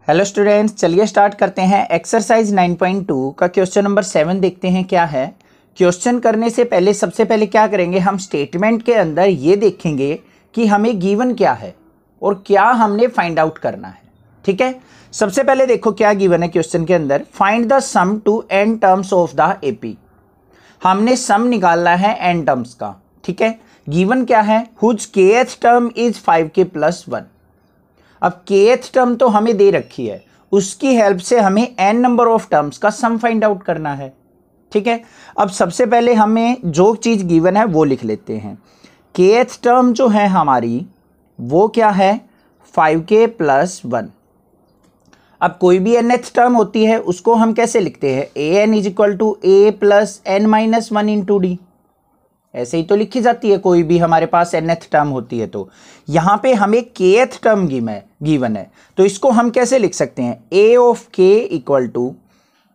Hello students, चलिए start करते हैं। एक्सरसाइज 9.2 का क्वेश्चन नंबर 7 देखते हैं क्या है। क्वेश्चन करने से पहले सबसे पहले क्या करेंगे, हम स्टेटमेंट के अंदर ये देखेंगे कि हमें गिवन क्या है और क्या हमने फाइंड आउट करना है। ठीक है, सबसे पहले देखो क्या गिवन है क्वेश्चन के अंदर। Find the sum to n terms of the AP. हमने सम निकालना है n टर्म्स का। ठीक है, गिवन क्या है, whose kth term is 5k + 1। अब kth टर्म तो हमें दे रखी है, उसकी हेल्प से हमें n नंबर ऑफ टर्म्स का सम फाइंड आउट करना है। ठीक है, अब सबसे पहले हमें जो चीज गिवन है वो लिख लेते हैं। kth टर्म जो है हमारी वो क्या है, 5k + 1। अब कोई भी nth टर्म होती है उसको हम कैसे लिखते हैं, an = a + n - 1 × d। ऐसे ही तो लिखी जाती है कोई भी हमारे पास nth टर्म होती है। तो यहां पे हमें kth टर्म गिवन है, तो इसको हम कैसे लिख सकते हैं, a of k =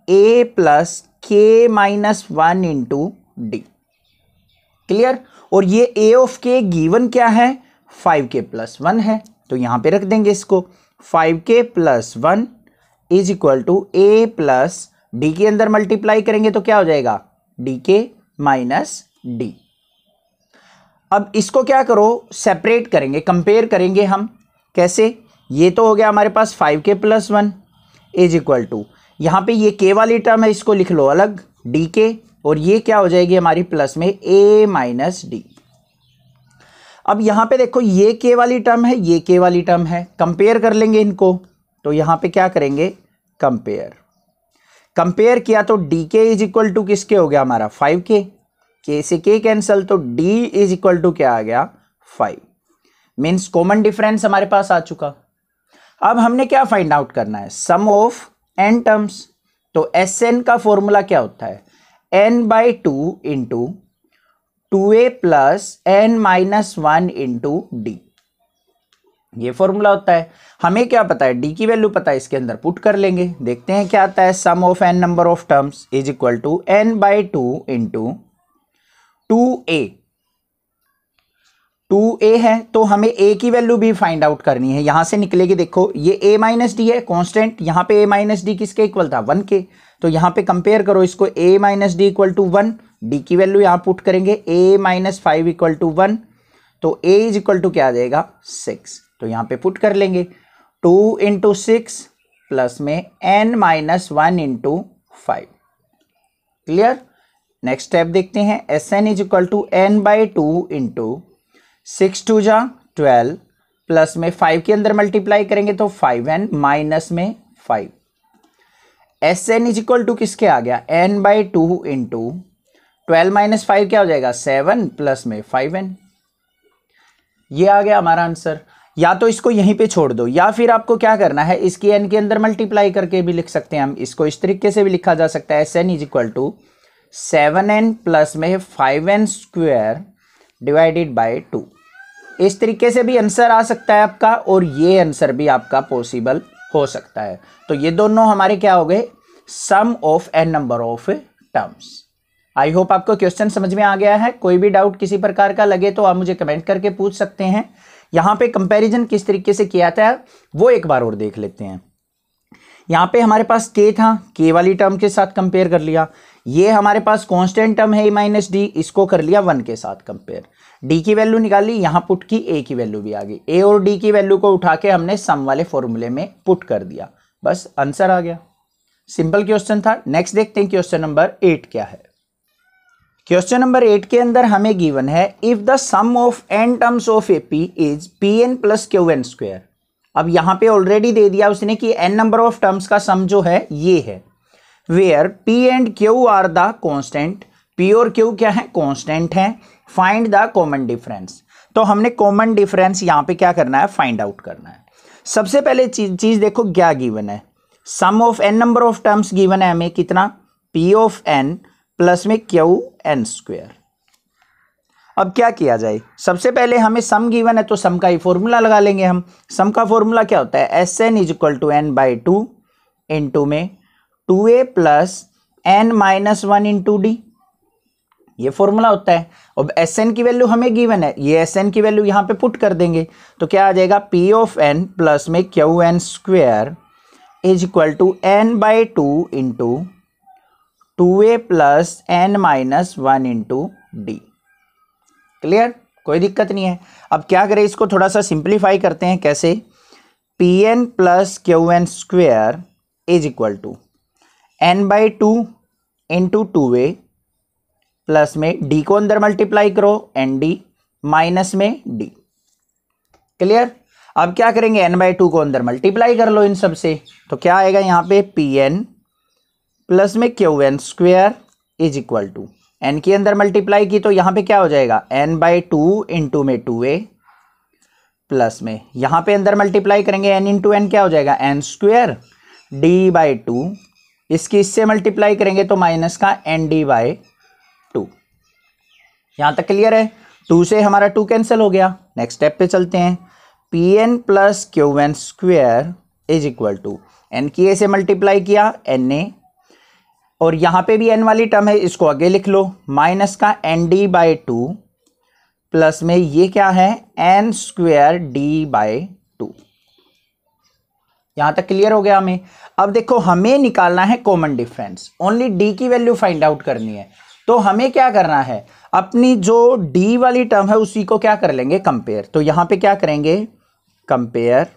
a + k - 1 × d। Clear. और ये a of k गिवन क्या है, 5k + 1 है, तो यहां पे रख देंगे इसको। 5k + 1 = a + d के अंदर मल्टीप्लाई करेंगे तो क्या हो जाएगा, dk - d। अब इसको क्या करो, सेपरेट करेंगे, कंपेयर करेंगे हम। कैसे, ये तो हो गया हमारे पास 5k + 1 = यहां पे ये k वाली टर्म है, इसको लिख लो अलग, dk, और ये क्या हो जाएगी हमारी प्लस में a - d। अब यहां पे देखो ये k वाली टर्म है, ये k वाली टर्म है, कंपेयर कर लेंगे इनको। तो यहां पे क्या करेंगे, कंपेयर किया तो dk = किसके हो गया हमारा, 5k, k से k कैंसल, तो d = क्या आ गया, 5। मीन्स कॉमन डिफरेंस हमारे पास आ चुका। अब हमने क्या फाइंड आउट करना है, सम ऑफ n टर्म्स। तो Sn का फॉर्मूला क्या होता है, n/2 × 2a + n - 1 × d। ये फॉर्मूला होता है। हमें क्या पता है, d की वैल्यू पता है, इसके अंदर पुट कर लेंगे, देखते हैं क्या आता है। Sum of n number of terms = n/2 × 2a है, तो हमें a की वैल्यू भी फाइंड आउट करनी है। यहां से निकलेगी, देखो ये a - d है कांस्टेंट, यहां पे a - d किसके इक्वल था, 1 के। तो यहां पे कंपेयर करो इसको, a - d = 1, d की वैल्यू यहां पुट करेंगे, a - 5 = 1, तो a = क्या आ जाएगा, 6। तो यहां पे पुट कर लेंगे, 2 × 6 प्लस में n - 1 × 5। क्लियर। नेक्स्ट स्टेप देखते हैं। Sn = n/2 × 6 2 जा 12 प्लस में 5 के अंदर मल्टीप्लाई करेंगे तो 5n माइनस में 5। Sn = किसके आ गया, n/2 × 12 - 5 क्या हो जाएगा, 7 प्लस में 5n। ये आ गया हमारा आंसर। या तो इसको यहीं पे छोड़ दो, या फिर आपको क्या करना है, इसकी n के अंदर मल्टीप्लाई करके भी लिख सकते हैं हम। इसको इस तरीके से भी लिखा जा सकता है, Sn = 7n प्लस में 5n² / 2। इस तरीके से भी आंसर आ सकता है आपका, और ये आंसर भी आपका पॉसिबल हो सकता है। तो ये दोनों हमारे क्या हो गए, sum of n number of terms. I hope आपको क्वेश्चन समझ में आ गया है। कोई भी डाउट किसी प्रकार का लगे तो आप मुझे कमेंट करके पूछ सकते हैं। यहां पे कंपैरिजन किस तरीके से किया था वो एक बार और देख लेते हैं। यहां पे हमारे पास k था, k वाली टर्म के साथ कंपेयर कर लिया। ये हमारे पास कांस्टेंट टर्म है a - d, इसको कर लिया 1 के साथ कंपेयर। d की वैल्यू निकाली, यहां पुट की, a की वैल्यू भी आ गई। a और d की वैल्यू को उठा के हमने सम वाले फॉर्मूले में पुट कर दिया, बस आंसर आ गया। सिंपल क्वेश्चन था। नेक्स्ट देखते हैं क्वेश्चन नंबर 8 क्या है। क्वेश्चन नंबर 8 के अंदर हमें गिवन है, if the sum of n terms of AP is pn + qn²। अब यहां पे ऑलरेडी दे दिया उसने कि n नंबर ऑफ टर्म्स का सम जो है ये है, where p and q are the constant. p और q क्या है, कांस्टेंट है। Find the common difference. तो हमने कॉमन डिफरेंस यहां पे क्या करना है, फाइंड आउट करना है। सबसे पहले चीज देखो क्या गिवन है, sum of n number of terms given है हमें कितना, p ऑफ n प्लस में qn²। अब क्या किया जाए, सबसे पहले हमें सम गिवन है तो सम का ही फॉर्मूला लगा लेंगे हम। सम का फॉर्मूला क्या होता है, Sn = n/2 × में 2a + n - 1 × d। ये फॉर्मूला होता है। अब Sn की वैल्यू हमें गिवन है, ये Sn की वैल्यू यहां पे पुट कर देंगे तो क्या आ जाएगा, p ऑफ n प्लस में qn² is equal to n by 2 into 2a plus n minus 1 into D. Clear, कोई दिक्कत नहीं है। अब क्या करें, इसको थोड़ा सा सिंप्लीफाई करते हैं। कैसे, pn plus qn square is equal to n by 2 into 2a plus में d को अंदर मल्टीप्लाई करो nd माइनस में d। क्लियर, अब क्या करेंगे, n बाई 2 को अंदर मल्टीप्लाई कर लो इन सब से, तो क्या आएगा यहाँ पे pn प्लस में qn square is equal to n के अंदर मल्टीप्लाई की तो यहाँ पे क्या हो जाएगा, n बाई 2 इंटू में 2a प्लस में यहाँ पे अंदर मल्टीप्लाई करेंगे n इंटू n क्या हो जाएगा, n स्क्वेयर d बाई 2, इसकी इससे मल्टीप्लाई करेंगे तो माइनस का nd बाई 2। यहां तक क्लियर है। 2 से हमारा 2 कैंसिल हो गया। नेक्स्ट स्टेप पे चलते हैं। pn plus qn square is equal to n की a से मल्टीप्लाई किया na, और यहां पे भी n वाली टर्म है, इसको आगे लिख लो, माइनस का nd बाई 2 प्लस में ये क्या है, n स्क्वेयर d बाई 2। यहां तक क्लियर हो गया हमें। अब देखो, हमें निकालना है कॉमन डिफरेंस, ओनली d की वैल्यू फाइंड आउट करनी है। तो हमें क्या करना है, अपनी जो d वाली टर्म है उसी को क्या कर लेंगे, कंपेयर। तो यहां पे क्या करेंगे, कंपेयर।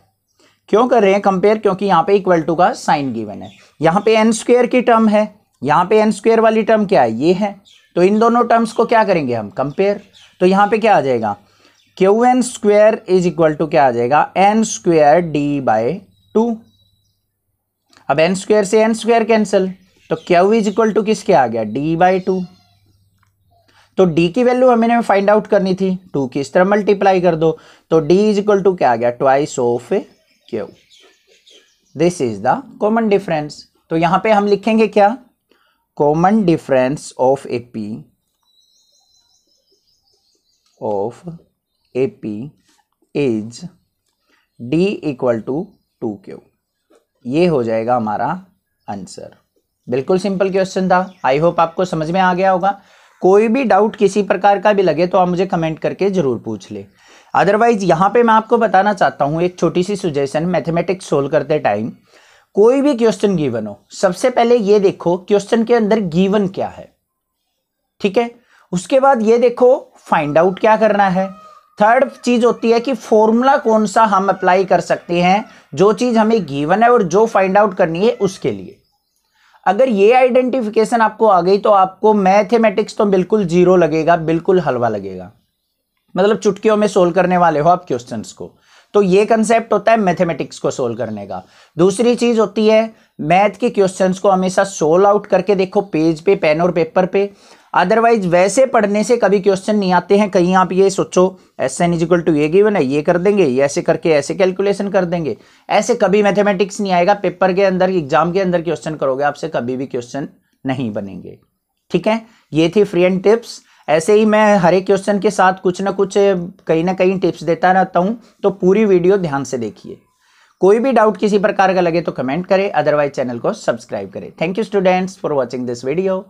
क्यों कर रहे हैं कंपेयर, क्योंकि यहां पे इक्वल टू का साइन गिवन है। यहां पे n स्क्वेयर की टर्म है, यहां पे n स्क्वेयर वाली टर्म क्या है, ये है। तो इन दोनों टर्म्स को क्या करेंगे हम, कंपेयर। तो यहां पे क्या आ जाएगा, qn square is equal to क्या आ जाएगा, n स्क्वेयर d बाई 2। अब n स्क्वेयर से n स्क्वेयर कैंसिल, तो q इज इक्वल टू किसके आ गया, d बाई 2। तो d की वैल्यू हमें फाइंड आउट करनी थी, 2 की इस तरह मल्टीप्लाई कर दो, तो d इज इक्वल टू क्या आ गया, twice of q। This is the common difference. तो यहां पे हम लिखेंगे क्या, common difference of AP is d equal to 2q। ये हो जाएगा हमारा आंसर। बिल्कुल सिंपल क्वेश्चन था। आई होप आपको समझ में आ गया होगा। कोई भी डाउट किसी प्रकार का भी लगे तो आप मुझे कमेंट करके जरूर पूछ ले। अदरवाइज यहाँ पे मैं आपको बताना चाहता हूँ एक छोटी सी सुजेशन, मैथमेटिक्स सोल्व करते टाइम कोई भी क्वेश्चन गिवन हो, सबसे पहले ये देखो क्वेश्चन के अंदर गिवन क्या है, ठीक है। उसके बाद ये देखो फाइंड आउट क्या करना है। थर्ड चीज होती है कि फॉर्मूला कौन सा हम अप्लाई कर सकते हैं, जो चीज हमें गिवन है और जो फाइंड आउट करनी है उसके लिए। अगर ये आइडेंटिफिकेशन आपको आ गई तो आपको मैथमेटिक्स तो बिल्कुल जीरो लगेगा, बिल्कुल हलवा लगेगा, मतलब चुटकियों में सोल्व करने वाले हो आप क्वेश्चंस को। तो ये कंसेप्ट होता है मैथमेटिक्स को सोल्व करने का। दूसरी चीज होती है मैथ के क्वेश्चंस को हमेशा सोल्व आउट करके देखो पेज पे, पेन और पेपर पे। अदरवाइज वैसे पढ़ने से कभी क्वेश्चन नहीं आते हैं। कहीं आप ये सोचो SN इक्वल टू ये गिवन है, ये कर देंगे, ये ऐसे करके ऐसे कैलकुलेशन कर देंगे, ऐसे कभी मैथमेटिक्स नहीं आएगा। पेपर के अंदर, एग्जाम के अंदर क्वेश्चन करोगे, आपसे कभी भी क्वेश्चन नहीं बनेंगे, ठीक है। ये थी फ्री एंड टिप्स। ऐसे ही मैं हर एक क्वेश्चन के साथ कुछ ना कुछ, कहीं ना कहीं टिप्स देता रहता हूं, तो पूरी वीडियो ध्यान से देखिए। कोई भी डाउट किसी प्रकार का लगे तो कमेंट करें, अदरवाइज चैनल को सब्सक्राइब करें। Thank you students for watching this video.